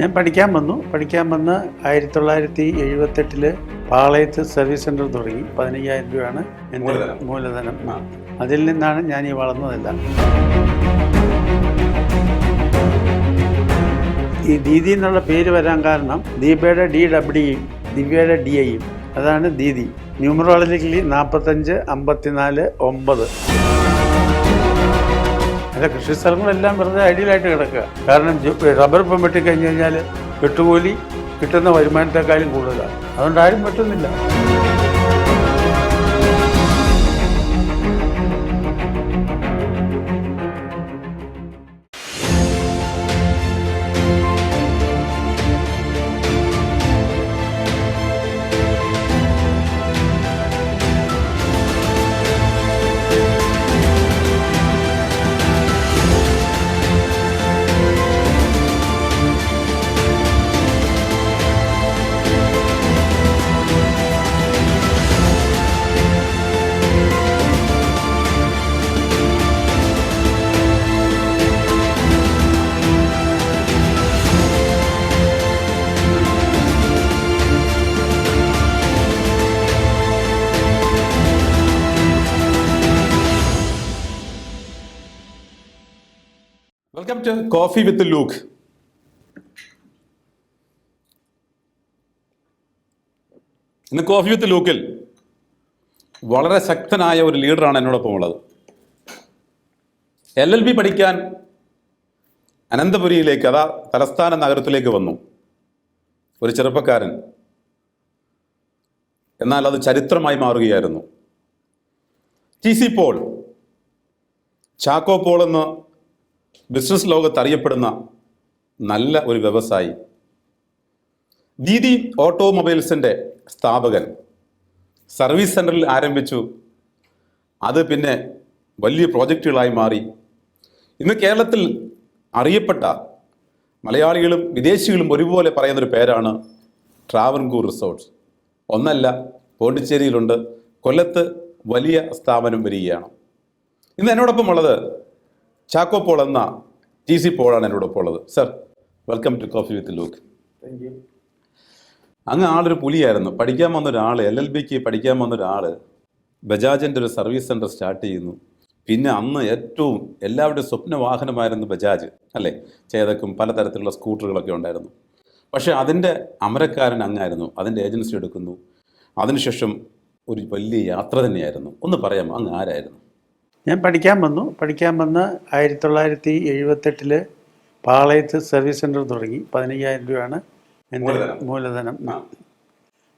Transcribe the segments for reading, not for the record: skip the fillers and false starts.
ഞാൻ പഠിക്കാൻ വന്ന് 1978 പാളയത്ത് സർവീസ് സെൻറ്റർ തുടങ്ങി. 15,000 രൂപയാണ് എൻ്റെ മൂലധനം. അതിൽ നിന്നാണ് ഞാൻ ഈ വളർന്നതെല്ലാം. ഈ ദീദി എന്നുള്ള പേര് വരാൻ കാരണം ദീപയുടെ DWയും ദിവ്യയുടെ DIയും, അതാണ് ദീദി. ന്യൂമറോളജിക്കലി 45, 54, 9. അല്ല, കൃഷി സ്ഥലങ്ങളെല്ലാം വെറുതെ ഐഡിയലായിട്ട് കിടക്കുക. കാരണം റബ്ബർ ഇപ്പം വെട്ടിക്കഴിഞ്ഞ് കഴിഞ്ഞാൽ വെട്ടുകൂലി കിട്ടുന്ന വരുമാനത്തെക്കാളും കൂടുതലാണ്. അതുകൊണ്ട് ആരും വെട്ടുന്നില്ല. Welcome to coffee with Luke. ഇന്ന് കോഫി വിത്ത് ലൂക്കിൽ വളരെ ശക്തനായ ഒരു ലീഡറാണ് എന്നോടൊപ്പം ഉള്ളത്. LLB പഠിക്കാൻ അനന്തപുരിയിലേക്ക്, അതാ തലസ്ഥാന നഗരത്തിലേക്ക് വന്നു ഒരു ചെറുപ്പക്കാരൻ. എന്നാൽ അത് ചരിത്രമായി മാറുകയായിരുന്നു. TC പോൾ, ചാക്കോ പോൾ എന്ന് ബിസിനസ് ലോകത്ത് അറിയപ്പെടുന്ന നല്ല ഒരു വ്യവസായി. ദീദി ഓട്ടോമൊബൈൽസിൻ്റെ സ്ഥാപകൻ. സർവീസ് സെൻറ്ററിൽ ആരംഭിച്ചു, അത് പിന്നെ വലിയ പ്രോജക്റ്റുകളായി മാറി. ഇന്ന് കേരളത്തിൽ അറിയപ്പെട്ട മലയാളികളും വിദേശികളും ഒരുപോലെ പറയുന്നൊരു പേരാണ് ട്രാവൻകൂർ റിസോർട്ട്സ്. ഒന്നല്ല, പോണ്ടിച്ചേരിയിലുണ്ട്, കൊല്ലത്ത് വലിയ സ്ഥാപനം വരികയാണ്. ഇന്ന് എന്നോടൊപ്പം ഉള്ളത് ചാക്കോ പോൾ എന്ന TC പോളാണ് എന്നോടൊപ്പം ഉള്ളത്. Sir, welcome to coffee with Luke. Thank you. അങ്ങ് ആളൊരു പുലിയായിരുന്നു. പഠിക്കാൻ വന്നൊരാൾ, LLBക്ക് പഠിക്കാൻ വന്നൊരാൾ ബജാജിൻ്റെ ഒരു സർവീസ് സെൻറ്റർ സ്റ്റാർട്ട് ചെയ്യുന്നു. പിന്നെ അന്ന് ഏറ്റവും എല്ലാവരുടെയും സ്വപ്ന വാഹനമായിരുന്നു ബജാജ്, അല്ലേ? ചേതക്കും പലതരത്തിലുള്ള സ്കൂട്ടറുകളൊക്കെ ഉണ്ടായിരുന്നു. പക്ഷേ അതിൻ്റെ അമരക്കാരൻ അങ്ങായിരുന്നു. അതിൻ്റെ ഏജൻസി എടുക്കുന്നു. അതിനുശേഷം ഒരു വലിയ യാത്ര തന്നെയായിരുന്നു. ഒന്ന് പറയാമോ, അങ്ങ് ആരായിരുന്നു? ഞാൻ പഠിക്കാൻ വന്ന് 1978 പാളയത്ത് സർവീസ് സെൻറ്റർ തുടങ്ങി. 15,000 രൂപയാണ് എൻ്റെ മൂലധനം.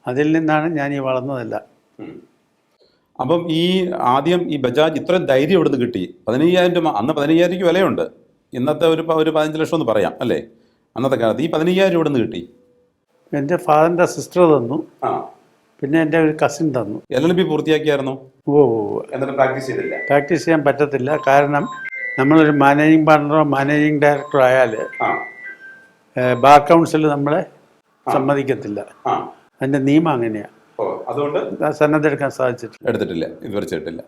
അതിൽ നിന്നാണ് ഞാൻ ഈ വളർന്നതെല്ലാം. അപ്പം ആദ്യം ഈ ബജാജ് ഇത്രയും ധൈര്യം എവിടെ നിന്ന് കിട്ടി? 15,000 രൂപ, അന്ന് 15,000 രൂപ വിലയുണ്ട്. ഇന്നത്തെ ഒരു 15 ലക്ഷം എന്ന് പറയാം, അല്ലേ? അന്നത്തെ കാലത്ത് ഈ 15,000 രൂപ നിന്ന് കിട്ടി? എൻ്റെ ഫാദറിൻ്റെ സിസ്റ്റർ തന്നു, പിന്നെ എൻ്റെ ഒരു കസിൻ തന്നു. LLB പൂർത്തിയാക്കിയായിരുന്നു? എന്നിട്ട് പ്രാക്ടീസ് ചെയ്തില്ല? പ്രാക്ടീസ് ചെയ്യാൻ പറ്റത്തില്ല. കാരണം നമ്മളൊരു മാനേജിങ് പാർട്ണറോ മാനേജിങ് ഡയറക്ടറോ ആയാൽ ബാർ കൗൺസിൽ നമ്മളെ സമ്മതിക്കത്തില്ല. അതിൻ്റെ നിയമം അങ്ങനെയാണ്. അതുകൊണ്ട് സന്നദ്ധ എടുക്കാൻ എടുത്തിട്ടില്ല, ഇതുവരെ ചെയ്തിട്ടില്ല.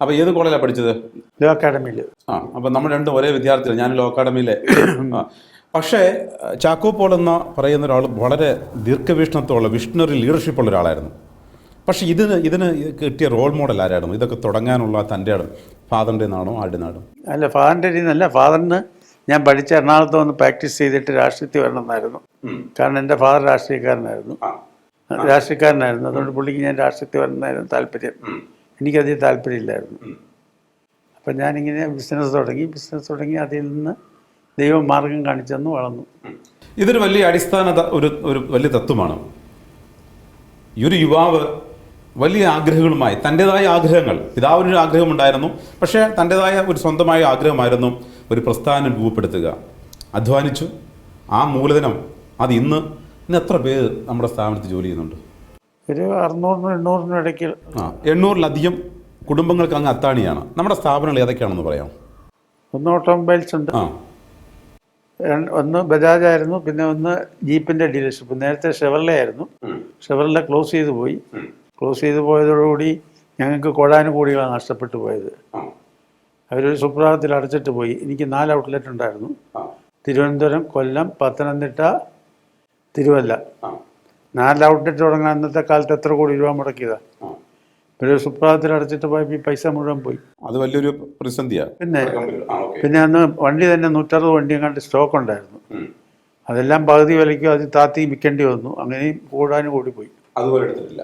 അപ്പോൾ ഏത് കോളേജിലാണ് പഠിച്ചത്? ലോ അക്കാഡമിയിൽ. അപ്പം നമ്മൾ രണ്ടും ഒരേ വിദ്യാർത്ഥികൾ. ഞാൻ ലോ അക്കാഡമിയിലെ. പക്ഷേ ചാക്കോ പോൾ എന്ന പറയുന്ന ഒരാൾ വളരെ ദീർഘവീക്ഷണത്തോളം വിഷണറി ലീഡർഷിപ്പുള്ള ഒരാളായിരുന്നു. പക്ഷേ ഇതിന് കിട്ടിയ റോൾ മോഡൽ ആരായിരുന്നു? ഇതൊക്കെ തുടങ്ങാനുള്ള തൻ്റെ ഫാദറിൻ്റെ നാടോ ആരുടെ നാടോ? അല്ല, ഫാദറിൻ്റെ നിന്നല്ല. ഫാദറിന് ഞാൻ പഠിച്ച എറണാകുളത്ത് വന്ന് പ്രാക്ടീസ് ചെയ്തിട്ട് രാഷ്ട്രീയത്തിൽ വരണമെന്നായിരുന്നു. കാരണം എൻ്റെ ഫാദർ രാഷ്ട്രീയക്കാരനായിരുന്നു. അതുകൊണ്ട് പുള്ളിക്ക് ഞാൻ രാഷ്ട്രീയത്തിൽ വരണമെന്നായിരുന്നു താല്പര്യം. എനിക്കധികം താല്പര്യമില്ലായിരുന്നു. അപ്പം ഞാനിങ്ങനെ ബിസിനസ് തുടങ്ങി അതിൽ നിന്ന് ദൈവം മാർഗം കാണിച്ചെന്ന് വളർന്നു. ഇതൊരു വലിയ അടിസ്ഥാന ഒരു വലിയ തത്വമാണ്. ഈ ഒരു യുവാവ് വലിയ ആഗ്രഹങ്ങളുമായി, തൻ്റെതായ ആഗ്രഹങ്ങൾ, പിതാവിനൊരു ആഗ്രഹമുണ്ടായിരുന്നു, പക്ഷേ തൻ്റെതായ ഒരു സ്വന്തമായ ആഗ്രഹമായിരുന്നു ഒരു പ്രസ്ഥാനം രൂപപ്പെടുത്തുക. അധ്വാനിച്ചു. ആ മൂലധനം അത് ഇന്ന് എത്ര പേര് നമ്മുടെ സ്ഥാപനത്തിൽ ജോലി ചെയ്യുന്നുണ്ട്? ഒരു 600-800 ഇടയ്ക്ക്. 800-ലധികം കുടുംബങ്ങൾക്ക് അങ്ങ് അത്താണിയാണ്. നമ്മുടെ സ്ഥാപനങ്ങൾ ഏതൊക്കെയാണെന്ന് പറയാം? ഒന്ന് ഓട്ടോമൊബൈൽസ് ഉണ്ട്, ഒന്ന് ബജാജ് ആയിരുന്നു, പിന്നെ ഒന്ന് ജീപ്പിൻ്റെ ഡീലർഷിപ്പ്. നേരത്തെ ഷെവർലെ ആയിരുന്നു. ഷെവർലെ ക്ലോസ് ചെയ്ത് പോയതോടുകൂടി ഞങ്ങൾക്ക് കോടാനുകൂടികളാണ് നഷ്ടപ്പെട്ടു പോയത്. അവരൊരു സുപ്രഭാതത്തിൽ അടച്ചിട്ട് പോയി. എനിക്ക് 4 ഔട്ട്ലെറ്റ് ഉണ്ടായിരുന്നു. തിരുവനന്തപുരം, കൊല്ലം, പത്തനംതിട്ട, തിരുവല്ല. 4 ഔട്ട്ലെറ്റ് തുടങ്ങാൻ അന്നത്തെ കാലത്ത് എത്ര കോടി രൂപ മുടക്കിയതാണ്. ഒരു സുപ്രഭാതത്തിൽ അടച്ചിട്ട് പോയപ്പോൾ ഈ പൈസ മുഴുവൻ പോയി. അത് വലിയൊരു പ്രതിസന്ധിയാണ്. പിന്നെ അന്ന് വണ്ടി തന്നെ 160 വണ്ടിയും കണ്ട് സ്റ്റോക്ക് ഉണ്ടായിരുന്നു. അതെല്ലാം പകുതി വിലയ്ക്കോ അത് താത്തി വിൽക്കേണ്ടി വന്നു. അങ്ങനെയും കൂടാനും കൂടിപ്പോയി. അതുപോലെ എടുത്തിട്ടില്ല,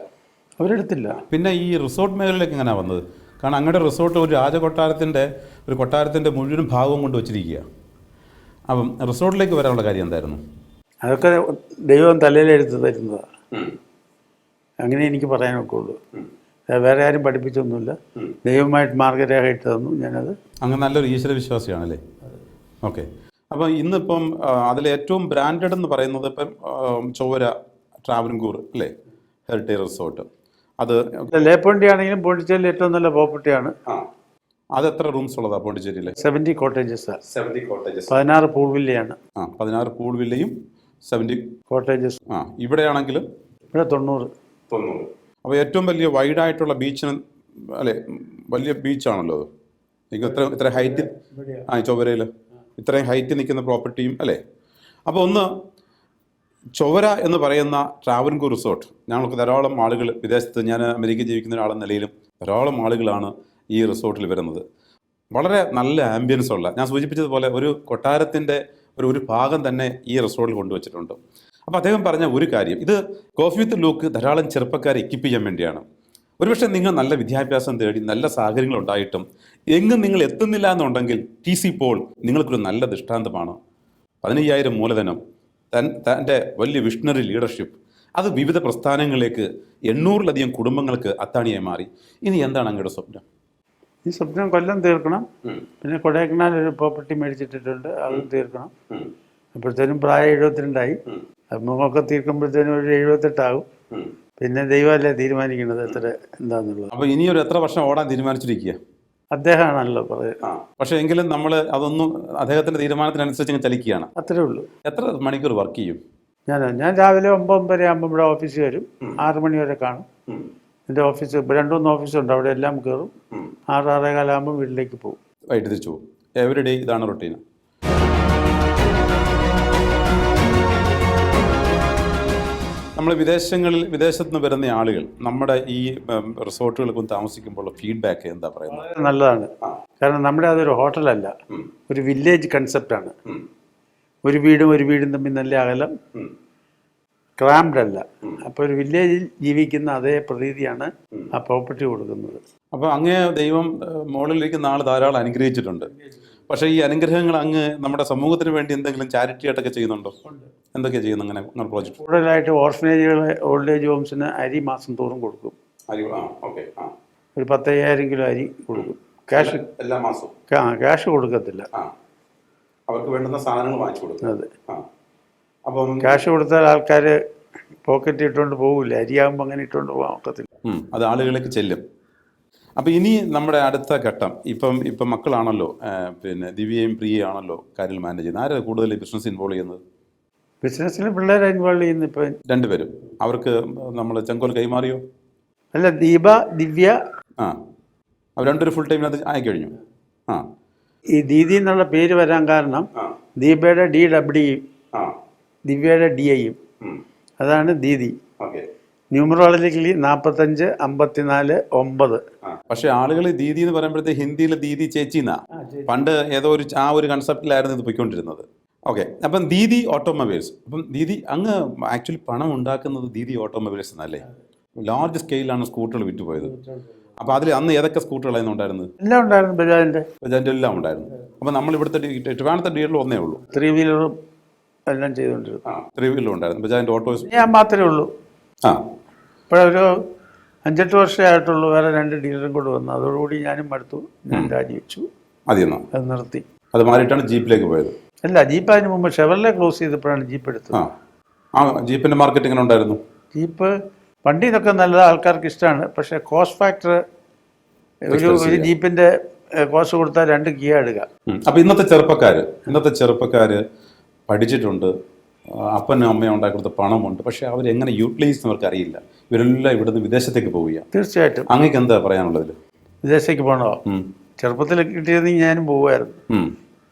അവരെടുത്തില്ല. പിന്നെ ഈ റിസോർട്ട് മേഖലയിലേക്ക് എങ്ങനെയാണ് വന്നത്? കാരണം അങ്ങയുടെ റിസോർട്ട് ഒരു കൊട്ടാരത്തിൻ്റെ മുഴുവൻ ഭാഗവും കൊണ്ട് വെച്ചിരിക്കുക. അപ്പം റിസോർട്ടിലേക്ക് വരാനുള്ള കാര്യം എന്തായിരുന്നു? അതൊക്കെ ദൈവം തലയിലെടുത്ത് തരുന്നതാണ്. അങ്ങനെ എനിക്ക് പറയാനൊക്കെ ഉള്ളൂ. വേറെ ആരും പഠിപ്പിച്ചൊന്നുമില്ല. ദൈവമായിട്ട് മാർഗരേഖ ഇട്ട് തന്നു, ഞാനത്. അങ്ങനെ നല്ലൊരു ഈശ്വര വിശ്വാസിയാണല്ലേ? ഓക്കെ. അപ്പം ഇന്നിപ്പം അതിൽ ഏറ്റവും ബ്രാൻഡഡ് എന്ന് പറയുന്നത് ഇപ്പം ചൊവ്വര ട്രാവൻകൂർ അല്ലേ, ഹെറിറ്റേജ് റിസോർട്ട്. അത് ലേപ്പണ്ടി ആണെങ്കിലും പോണ്ടിച്ചേരിയിൽ ഏറ്റവും നല്ല പ്രോപ്പർട്ടിയാണ്. അത് എത്ര റൂംസ് ഉള്ളതാണ് പോണ്ടിച്ചേരിയിൽ? 70 കോട്ടേജസ്. 70 കോട്ടേജസ്. 16 പൂൾ വില്ലയാണ്. 16 പൂൾ വില്ലയും 70 കോട്ടേജസ്. ഇവിടെയാണെങ്കിലും ഇവിടെ 90. അപ്പോൾ ഏറ്റവും വലിയ വൈഡായിട്ടുള്ള ബീച്ചിന് അല്ലേ, വലിയ ബീച്ചാണല്ലോ അത്. നിങ്ങൾക്ക് ഇത്ര ഹൈറ്റ് ചൊവ്വരയിൽ ഇത്രയും ഹൈറ്റ് നിൽക്കുന്ന പ്രോപ്പർട്ടിയും അല്ലേ. അപ്പോൾ ഒന്ന് ചൊവ്വര എന്ന് പറയുന്ന ട്രാവൻകൂർ റിസോർട്ട്, ഞങ്ങൾക്ക് ധാരാളം ആളുകൾ വിദേശത്ത്, ഞാൻ അമേരിക്കയിൽ ജീവിക്കുന്ന ഒരാളെന്ന നിലയിലും ധാരാളം ആളുകളാണ് ഈ റിസോർട്ടിൽ വരുന്നത്. വളരെ നല്ല ആംബിയൻസ് ഉള്ള, ഞാൻ സൂചിപ്പിച്ചതുപോലെ ഒരു കൊട്ടാരത്തിൻ്റെ ഒരു ഭാഗം തന്നെ ഈ റിസോർട്ടിൽ കൊണ്ടുവച്ചിട്ടുണ്ട്. അപ്പോൾ അദ്ദേഹം പറഞ്ഞ ഒരു കാര്യം, ഇത് കോഫി വിത്ത് ലൂക്ക് ധാരാളം ചെറുപ്പക്കാരെ എക്വിപ്പ് ചെയ്യാൻ വേണ്ടിയാണ്. ഒരുപക്ഷെ നിങ്ങൾ നല്ല വിദ്യാഭ്യാസം തേടി നല്ല സാഹചര്യങ്ങൾ ഉണ്ടായിട്ടും എങ്ങും നിങ്ങൾ എത്തുന്നില്ല എന്നുണ്ടെങ്കിൽ TC പോൾ നിങ്ങൾക്കൊരു നല്ല ദൃഷ്ടാന്തമാണ്. 15,000 മൂലധനം, തൻ്റെ വലിയ വിഷണറി ലീഡർഷിപ്പ്, അത് വിവിധ പ്രസ്ഥാനങ്ങളിലേക്ക് 800-ലധികം കുടുംബങ്ങൾക്ക് അത്താണിയായി മാറി. ഇനി എന്താണ് അങ്ങയുടെ സ്വപ്നം? ഈ സ്വപ്നം കൊല്ലം തീർക്കണം. പിന്നെ കൊടൈക്കനാൽ ഒരു പ്രോപ്പർട്ടി മേടിച്ചിട്ടിട്ടുണ്ട്, അതും തീർക്കണം. അപ്പോഴത്തേനും പ്രായം 72ആയി. മുഖമൊക്കെ തീർക്കുമ്പോഴത്തേനും ഒരു 78 ആകും. പിന്നെ ദൈവമല്ലേ തീരുമാനിക്കുന്നത് എത്ര എന്താന്നുള്ളത്. അപ്പോൾ ഇനിയൊരു എത്ര വർഷം ഓടാൻ തീരുമാനിച്ചിരിക്കുക? അദ്ദേഹമാണല്ലോ പറയുന്നത്. പക്ഷേ എങ്കിലും നമ്മൾ അതൊന്നും അദ്ദേഹത്തിൻ്റെ തീരുമാനത്തിനനുസരിച്ച് ചലിക്കുകയാണ്. അത്രേ ഉള്ളൂ. എത്ര മണിക്കൂർ വർക്ക് ചെയ്യും? ഞാൻ രാവിലെ 9:30 ആകുമ്പോൾ ഇവിടെ ഓഫീസിൽ വരും. 6 മണി വരെ കാണും. എൻ്റെ ഓഫീസ് 2-3 ഓഫീസുണ്ട്, അവിടെ എല്ലാം കയറും. 6-6:15 ആകുമ്പോൾ വീട്ടിലേക്ക് പോകും. വൈകിട്ട് തിരിച്ചു പോകും. എവറി ഡേ ഇതാണ് റൊട്ടീന്. നമ്മൾ വിദേശത്ത് നിന്ന് വരുന്ന ആളുകൾ നമ്മുടെ ഈ റിസോർട്ടുകൾക്ക് താമസിക്കുമ്പോൾ ഫീഡ്ബാക്ക് എന്താ പറയുന്നത്? നല്ലതാണ്. കാരണം നമ്മുടെ അതൊരു ഹോട്ടലല്ല, ഒരു വില്ലേജ് കൺസെപ്റ്റാണ്. ഒരു വീടും തമ്മിൽ നല്ല അകലം, ക്രാംഡ് അല്ല. അപ്പോൾ ഒരു വില്ലേജിൽ ജീവിക്കുന്ന അതേ പ്രതീതിയാണ് ആ പ്രോപ്പർട്ടി കൊടുക്കുന്നത്. അപ്പോൾ അങ്ങേ ദൈവം മുകളിലിരിക്കുന്ന ആൾ ധാരാളം അനുഗ്രഹിച്ചിട്ടുണ്ട്. പക്ഷേ ഈ അനുഗ്രഹങ്ങൾ അങ്ങ് നമ്മുടെ സമൂഹത്തിന് വേണ്ടി എന്തെങ്കിലും ചാരിറ്റി ആയിട്ടൊക്കെ ചെയ്യുന്നുണ്ടോ? എന്തൊക്കെയാണ് ചെയ്യുന്നത് അങ്ങനെ പ്രോജക്റ്റ്? കൂടുതലായിട്ട് ഓർഫനേജുകൾ, ഓൾഡ് ഏജ് ഹോംസിന് അരി മാസം തോറും കൊടുക്കും. ഒരു 10,000 കിലോ അരി കൊടുക്കും. ക്യാഷ് എല്ലാ മാസവും? ക്യാഷ് കൊടുക്കത്തില്ല, അവർക്ക് വേണ്ടുന്ന സാധനങ്ങൾ വാങ്ങിച്ചു കൊടുക്കും. അതെ. അപ്പം ക്യാഷ് കൊടുത്താൽ ആൾക്കാർ പോക്കറ്റ് ഇട്ടുകൊണ്ട് പോകില്ല. അരിയാകുമ്പോൾ അങ്ങനെ ഇട്ടുകൊണ്ട് പോകാൻ ഒക്കത്തില്ല. അത് ആളുകളിലേക്ക് ചെല്ലും. അപ്പോൾ ഇനി നമ്മുടെ അടുത്ത ഘട്ടം, ഇപ്പം മക്കളാണല്ലോ, പിന്നെ ദിവ്യയും പ്രിയയാണല്ലോ കാര്യങ്ങൾ മാനേജ് ചെയ്യുന്നത്. ആരാണ് കൂടുതൽ ബിസിനസ് ഇൻവോൾവ് ചെയ്യുന്നത്? ബിസിനസ്സിൽ പിള്ളേരെ ഇൻവോൾവ് ചെയ്യുന്ന ഇപ്പം 2 പേരും. അവർക്ക് നമ്മൾ ചെങ്കോൽ കൈമാറിയോ? അല്ല, ദീപ, ദിവ്യ. അവർ 2 ഫുൾ ടൈമിനകത്ത് ആയിക്കഴിഞ്ഞു. ഈ ദീദി എന്നുള്ള പേര് വരാൻ കാരണം ദീപയുടെ DW, ദിവ്യയുടെ DI. അതാണ് ദീദി. ന്യൂമറോളജിക്കലി 45, 54, 9. പക്ഷെ ആളുകൾ ദീദി എന്ന് പറയുമ്പോഴത്തേക്ക് ഹിന്ദിയിൽ ദീദി ചേച്ചി എന്നാ. പണ്ട് ഏതോ ഒരു കൺസെപ്റ്റിലായിരുന്നു ഇത് പോയിക്കൊണ്ടിരുന്നത്. ഓക്കെ. അപ്പം ദീദി ഓട്ടോമൊബൈൽസ്. അപ്പം ദീദി അങ്ങ് ആക്ച്വലി പണം ഉണ്ടാക്കുന്നത് ദീദി ഓട്ടോമൊബൈൽസ് എന്നല്ലേ? ലാർജ് സ്കെയിലാണ് സ്കൂട്ടറുകൾ വിറ്റുപോയത്. അപ്പോൾ അതിൽ അന്ന് ഏതൊക്കെ സ്കൂട്ടറുകളായിരുന്നു ഉണ്ടായിരുന്നത്? എല്ലാം ഉണ്ടായിരുന്നു. ബജാജിൻ്റെ എല്ലാം ഉണ്ടായിരുന്നു. അപ്പോൾ നമ്മൾ ഇവിടുത്തെ ട്രിവാൻഡ്രത്തെ ഡീലറിൽ ഒന്നേ ഉള്ളൂ. 3 വീലറും എല്ലാം ചെയ്തുകൊണ്ടിരുന്നു. 3 വീലറും ഉണ്ടായിരുന്നു. ബജാജിൻ്റെ ഓട്ടോസ് ഞാൻ മാത്രമേ ഉള്ളൂ. ഇപ്പോഴൊരു 5-8 വർഷമായിട്ടുള്ളൂ വേറെ 2 ഡീലറും കൂടെ വന്നു. അതോടുകൂടി ഞാനും മടുത്തു. ഞാൻ രാജിവെച്ചു. അത് നിർത്തി. അത് മാറിയിട്ടാണ് ജീപ്പിലേക്ക് പോയത്? അല്ല, ജീപ്പ് അതിന് മുമ്പ് ഷെവർലെ ക്ലോസ് ചെയ്തപ്പോഴാണ് ജീപ്പ് എടുത്തത്. ജീപ്പിൻ്റെ മാർക്കറ്റ് എങ്ങനെ ഉണ്ടായിരുന്നു? ജീപ്പ് വണ്ടി ഇതൊക്കെ നല്ല ആൾക്കാർക്ക് ഇഷ്ടമാണ്. പക്ഷേ കോസ്റ്റ് ഫാക്ടർ, ഒരു ജീപ്പിൻ്റെ കോസ്റ്റ് കൊടുത്താൽ 2 കിയ എടുക്കുക. അപ്പോൾ ഇന്നത്തെ ചെറുപ്പക്കാർ പഠിച്ചിട്ടുണ്ട്, അപ്പനും അമ്മയും ഉണ്ടാക്കി കൊടുത്ത പണമുണ്ട്, പക്ഷേ അവരെങ്ങനെ യൂട്ടിലൈസ് ചെയ്യുന്നവർക്ക് അറിയില്ല. ഇവരെല്ലാം ഇവിടുന്ന് വിദേശത്തേക്ക് പോവുക. തീർച്ചയായിട്ടും. അങ്ങേക്ക് എന്താ പറയാനുള്ളത്? വിദേശത്തേക്ക് പോകണോ? ചെറുപ്പത്തിൽ കിട്ടിയതെങ്കിൽ ഞാനും പോകുമായിരുന്നു.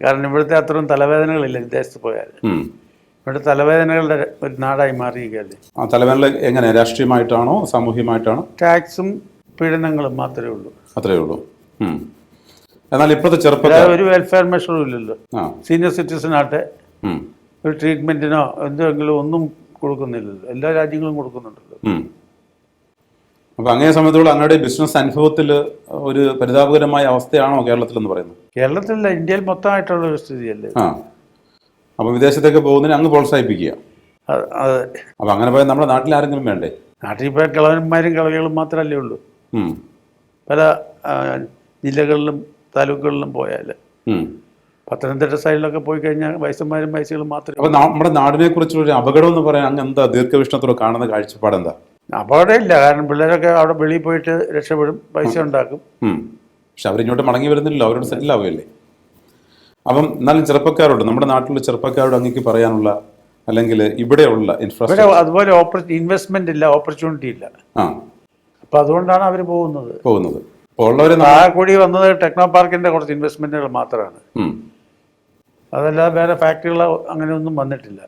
കാരണം ഇവിടുത്തെ അത്രയും തലവേദനകളില്ല വിദേശത്ത് പോയാൽ. ഇവിടെ തലവേദനകളുടെ ഒരു നാടായി മാറിയിരിക്കുകയല്ലേ. ആ തലവേദന എങ്ങനെ, രാഷ്ട്രീയമായിട്ടാണോ സാമൂഹികമായിട്ടാണോ? ടാക്സും പീഡനങ്ങളും മാത്രമേ ഉള്ളൂ. അത്രയേ ഉള്ളൂ. എന്നാൽ ഇപ്പോഴത്തെ ചെറുപ്പക്കാർ ഒരു വെൽഫെയർ മെഷറും ഇല്ലല്ലോ. ആ സീനിയർ സിറ്റിസൺ ആട്ടെ ഒരു ട്രീറ്റ്മെന്റിനോ എന്തെങ്കിലും ഒന്നും കൊടുക്കുന്നില്ലല്ലോ. എല്ലാ രാജ്യങ്ങളും കൊടുക്കുന്നുണ്ടല്ലോ. അപ്പൊ അങ്ങേ സമയത്തോളം അങ്ങയുടെ ബിസിനസ് അനുഭവത്തിൽ ഒരു പരിതാപകരമായ അവസ്ഥയാണോ കേരളത്തിൽ എന്ന് പറയുന്നത്? കേരളത്തിലല്ല, ഇന്ത്യയിൽ മൊത്തമായിട്ടുള്ള ഒരു സ്ഥിതിയല്ലേ. ആ അപ്പൊ വിദേശത്തേക്ക് പോകുന്നതിന് അങ്ങ് പ്രോത്സാഹിപ്പിക്കുക. അതെ. അപ്പൊ അങ്ങനെ പോയാൽ നമ്മുടെ നാട്ടിൽ ആരെങ്കിലും വേണ്ടേ? നാട്ടിൽ ഇപ്പോൾ കിളവന്മാരും കിളവികളും മാത്രമല്ലേ ഉള്ളൂ. പല ജില്ലകളിലും താലൂക്കുകളിലും പോയാൽ, പത്തനംതിട്ട സൈഡിലൊക്കെ പോയി കഴിഞ്ഞാൽ വയസ്സന്മാരും വയസ്സുകളും മാത്രമേ. അപ്പൊ നമ്മുടെ നാടിനെ കുറിച്ചുള്ള ഒരു അപകടം എന്ന് പറയാൻ അങ്ങ് എന്താ ദീർഘവീക്ഷണത്തോടെ കാണുന്ന കാഴ്ചപ്പാട് എന്താ? അപകടമില്ല, കാരണം പിള്ളേരൊക്കെ അവിടെ വെളിയിൽ പോയിട്ട് രക്ഷപ്പെടും, പൈസ ഉണ്ടാക്കും. പക്ഷെ അവരിങ്ങോട്ട് മടങ്ങി വരുന്നില്ലല്ലോ, അവരോട് സെറ്റിൽ ആവുകയല്ലേ. അപ്പം എന്നാലും ചെറുപ്പക്കാരോട്, നമ്മുടെ നാട്ടിലുള്ള ചെറുപ്പക്കാരോട് അങ്ങേക്ക് പറയാനുള്ള, അല്ലെങ്കിൽ ഇവിടെയുള്ള ഇൻഫ്രാസ്ട്രക്ചർ, അതുപോലെ ഇൻവെസ്റ്റ്മെന്റ് ഇല്ല, ഓപ്പർച്യൂണിറ്റി ഇല്ല. അപ്പൊ അതുകൊണ്ടാണ് അവർ പോകുന്നത്. കൂടി വന്നത് ടെക്നോ പാർക്കിന്റെ കുറച്ച് ഇൻവെസ്റ്റ്മെന്റുകൾ മാത്രമാണ്. അതല്ലാതെ വേറെ ഫാക്ടറികൾ അങ്ങനെയൊന്നും വന്നിട്ടില്ല.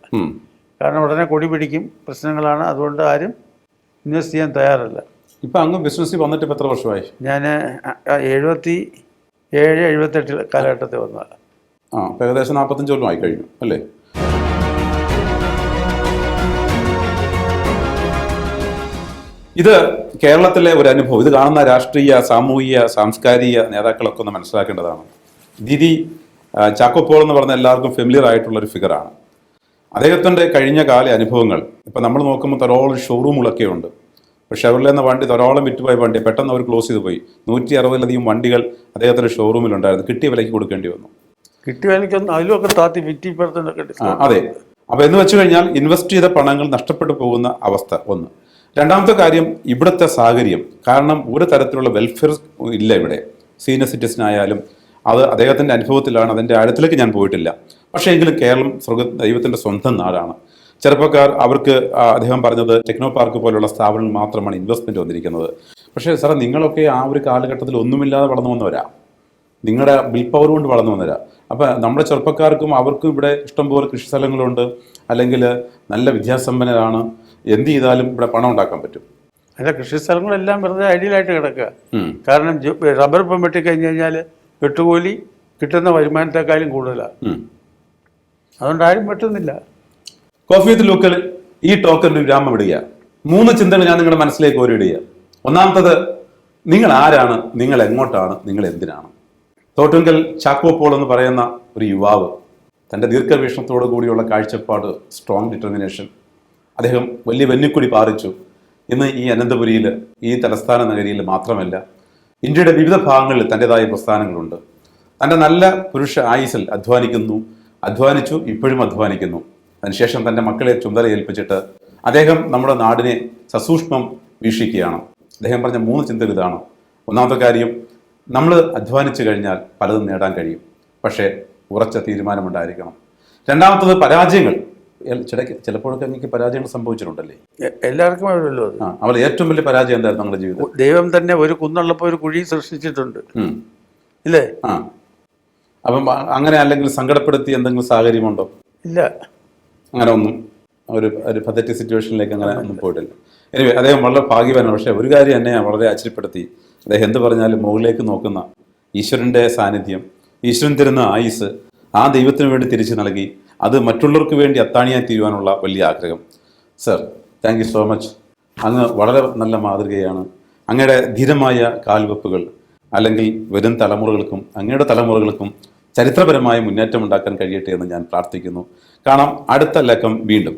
കാരണം ഉടനെ കൊടി പിടിക്കും, പ്രശ്നങ്ങളാണ്. അതുകൊണ്ട് ആരും ഇൻവെസ്റ്റ് ചെയ്യാൻ തയ്യാറല്ല. ഇപ്പൊ അങ്ങ് ബിസിനസ്സിൽ വന്നിട്ട് ഇപ്പം എത്ര വർഷമായി? ഞാൻ 77-78 കാലഘട്ടത്തിൽ വന്നതാണ്. ഏകദേശം 45 കൊല്ലം ആയി കഴിഞ്ഞു അല്ലേ? ഇത് കേരളത്തിലെ ഒരു അനുഭവം. ഇത് കാണുന്ന രാഷ്ട്രീയ, സാമൂഹിക, സാംസ്കാരിക നേതാക്കളൊക്കെ ഒന്ന് മനസ്സിലാക്കേണ്ടതാണ്. ദീദി ചാക്കോ പോൾ എന്ന് പറഞ്ഞ എല്ലാവർക്കും ഫെമിലിയർ ആയിട്ടുള്ളൊരു ഫിഗറാണ്. അദ്ദേഹത്തിൻ്റെ കഴിഞ്ഞ കാല അനുഭവങ്ങൾ ഇപ്പം നമ്മൾ നോക്കുമ്പോൾ ധാരാളം ഷോറൂമുകളൊക്കെ ഉണ്ട്. ഇപ്പോൾ ഷെവർലെ എന്ന വണ്ടി ധാരാളം വിറ്റുപോയ വണ്ടി പെട്ടെന്ന് അവർ ക്ലോസ് ചെയ്ത് പോയി. 160-ലധികം വണ്ടികൾ അദ്ദേഹത്തിൻ്റെ ഷോറൂമിലുണ്ടായിരുന്നു. കിട്ടിയ വിലയ്ക്ക് കൊടുക്കേണ്ടി വന്നു. കിട്ടിയ വിലയ്ക്കൊന്നും അതിലൊക്കെ താത്തി 50% അതെ. അപ്പോൾ എന്ന് വെച്ച് കഴിഞ്ഞാൽ ഇൻവെസ്റ്റ് ചെയ്ത പണങ്ങൾ നഷ്ടപ്പെട്ടു പോകുന്ന അവസ്ഥ ഒന്ന്. രണ്ടാമത്തെ കാര്യം ഇവിടുത്തെ സാഹചര്യം. കാരണം ഒരു തരത്തിലുള്ള വെൽഫെയർ ഇല്ല ഇവിടെ. സീനിയർ സിറ്റിസൺ ആയാലും അത് അദ്ദേഹത്തിൻ്റെ അനുഭവത്തിലാണ്. അതിൻ്റെ ആഴത്തിലേക്ക് ഞാൻ പോയിട്ടില്ല. പക്ഷേ എങ്കിലും കേരളം ദൈവത്തിൻ്റെ സ്വന്തം നാടാണ്. ചെറുപ്പക്കാർ അവർക്ക് അദ്ദേഹം പറഞ്ഞത് ടെക്നോ പാർക്ക് പോലുള്ള സ്ഥാപനങ്ങൾ മാത്രമാണ് ഇൻവെസ്റ്റ്മെൻറ്റ് വന്നിരിക്കുന്നത്. പക്ഷേ സാറേ, നിങ്ങളൊക്കെ ആ ഒരു കാലഘട്ടത്തിൽ ഒന്നുമില്ലാതെ വളർന്നു വന്നവരാ. നിങ്ങളുടെ ബിൽ പവർ കൊണ്ട് വളർന്നു വന്നവരാ. അപ്പോൾ നമ്മുടെ ചെറുപ്പക്കാർക്കും അവർക്കും ഇവിടെ ഇഷ്ടംപോലെ കൃഷി സ്ഥലങ്ങളുണ്ട്, അല്ലെങ്കിൽ നല്ല വിദ്യാസമ്പന്നരാണ്. എന്ത് ചെയ്താലും ഇവിടെ പണം ഉണ്ടാക്കാൻ പറ്റും. അല്ല, കൃഷി സ്ഥലങ്ങളെല്ലാം വെറുതെ ഐഡിയലായിട്ട് കിടക്കുക. കാരണം റബ്ബർ ഇപ്പം വെട്ടിക്കഴിഞ്ഞ് കഴിഞ്ഞാൽ വെട്ടുകൂലി കിട്ടുന്ന വരുമാനത്തെക്കാളും കൂടുതലാണ്. അതുകൊണ്ട് ആരും വെട്ടുന്നില്ല. കോഫി വിത്ത് ലോക്കൽ ഈ ടോക്കറിന് വിരാമം ഇടുക. 3 ചിന്തകൾ ഞാൻ നിങ്ങളുടെ മനസ്സിലേക്ക് ഓരിടുക. ഒന്നാമത്തത്, നിങ്ങൾ ആരാണ്, നിങ്ങൾ എങ്ങോട്ടാണ്, നിങ്ങൾ എന്തിനാണ്. തോട്ടുങ്കൽ ചാക്കോ പോൾ എന്ന് പറയുന്ന ഒരു യുവാവ്, തൻ്റെ ദീർഘവീക്ഷണത്തോടു കൂടിയുള്ള കാഴ്ചപ്പാട്, സ്ട്രോങ് ഡിറ്റർമിനേഷൻ, അദ്ദേഹം വലിയ വെന്നിക്കുടി പാറിച്ചു. ഇന്ന് ഈ അനന്തപുരിയിൽ, ഈ തലസ്ഥാന നഗരിയിൽ മാത്രമല്ല, ഇന്ത്യയുടെ വിവിധ ഭാഗങ്ങളിൽ തൻ്റെതായ പ്രസ്ഥാനങ്ങളുണ്ട്. തൻ്റെ നല്ല പുരുഷ ആയുസ്സിൽ അധ്വാനിച്ചു, ഇപ്പോഴും അധ്വാനിക്കുന്നു. അതിനുശേഷം തൻ്റെ മക്കളെ ചുമതല ഏൽപ്പിച്ചിട്ട് അദ്ദേഹം നമ്മുടെ നാടിനെ സസൂക്ഷ്മം വീക്ഷിക്കുകയാണ്. അദ്ദേഹം പറഞ്ഞ 3 ചിന്തകൾ ഇതാണ്. ഒന്നാമത്തെ കാര്യം, നമ്മൾ അധ്വാനിച്ചു കഴിഞ്ഞാൽ പലതും നേടാൻ കഴിയും, പക്ഷേ ഉറച്ച തീരുമാനമുണ്ടായിരിക്കണം. രണ്ടാമത്തത്, പരാജയങ്ങൾ. ചിലപ്പോഴൊക്കെ എനിക്ക് പരാജയങ്ങൾ സംഭവിച്ചിട്ടുണ്ടല്ലേ? എല്ലാവർക്കും അവരല്ലോ. അവൾ ഏറ്റവും വലിയ പരാജയം എന്തായിരുന്നു നമ്മുടെ ജീവിതം? ദൈവം തന്നെ ഒരു കുന്നുള്ളപ്പോൾ ഒരു കുഴി സൃഷ്ടിച്ചിട്ടുണ്ട്, ഇല്ലേ? അപ്പം അങ്ങനെ അല്ലെങ്കിൽ സങ്കടപ്പെടുത്തി എന്തെങ്കിലും സാഹചര്യമുണ്ടോ? ഇല്ല, അങ്ങനെ ഒന്നും ഒരു പതറ്റിക് സിറ്റുവേഷനിലേക്ക് അങ്ങനെ ഒന്നും പോയിട്ടില്ല. എനിവേ, അദ്ദേഹം വളരെ ഭാഗ്യവാനാണ്. പക്ഷേ ഒരു കാര്യം എന്നെ വളരെ ആശ്ചര്യപ്പെടുത്തി. അദ്ദേഹം എന്ത് പറഞ്ഞാലും മുകളിലേക്ക് നോക്കുന്ന ഈശ്വരൻ്റെ സാന്നിധ്യം, ഈശ്വരൻ തരുന്ന ആയുസ് ആ ദൈവത്തിന് വേണ്ടി തിരിച്ചു നൽകി അത് മറ്റുള്ളവർക്ക് വേണ്ടി അത്താണിയായി തീരുവാനുള്ള വലിയ ആഗ്രഹം. Sir, thank you so much. അങ്ങ് വളരെ നല്ല മാതൃകയാണ്. അങ്ങയുടെ ധീരമായ കാൽവെപ്പുകൾ അല്ലെങ്കിൽ വരും തലമുറകൾക്കും അങ്ങയുടെ തലമുറകൾക്കും ചരിത്രപരമായ മുന്നേറ്റം ഉണ്ടാക്കാൻ കഴിയട്ടെ എന്ന് ഞാൻ പ്രാർത്ഥിക്കുന്നു. കാണാം അടുത്ത ലക്കം വീണ്ടും.